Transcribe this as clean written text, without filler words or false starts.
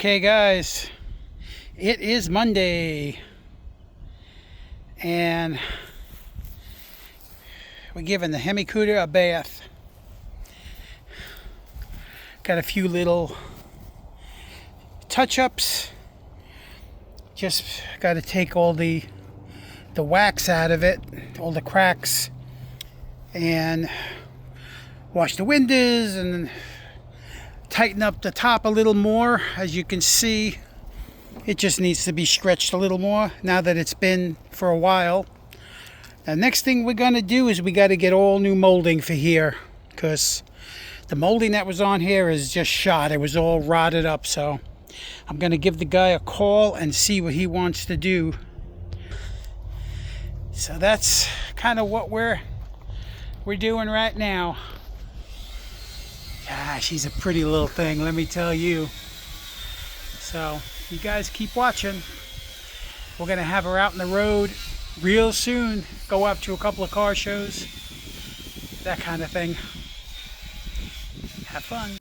Okay guys, it is Monday and we're giving the Hemi Cuda a bath. Got a few little touch-ups. Just got to take all the wax out of it, all the cracks, and wash the windows and tighten up the top a little more. As you can see, it just needs to be stretched a little more now that it's been for a while. The next thing we're gonna do is we got to get all new molding for here, because the molding that was on here is just shot. It was all rotted up. So I'm gonna give the guy a call and see what he wants to do. So that's kind of what we're doing right now. Ah, she's a pretty little thing, let me tell you. So you guys keep watching. We're gonna have her out on the road real soon. Go up to a couple of car shows, that kind of thing. Have fun.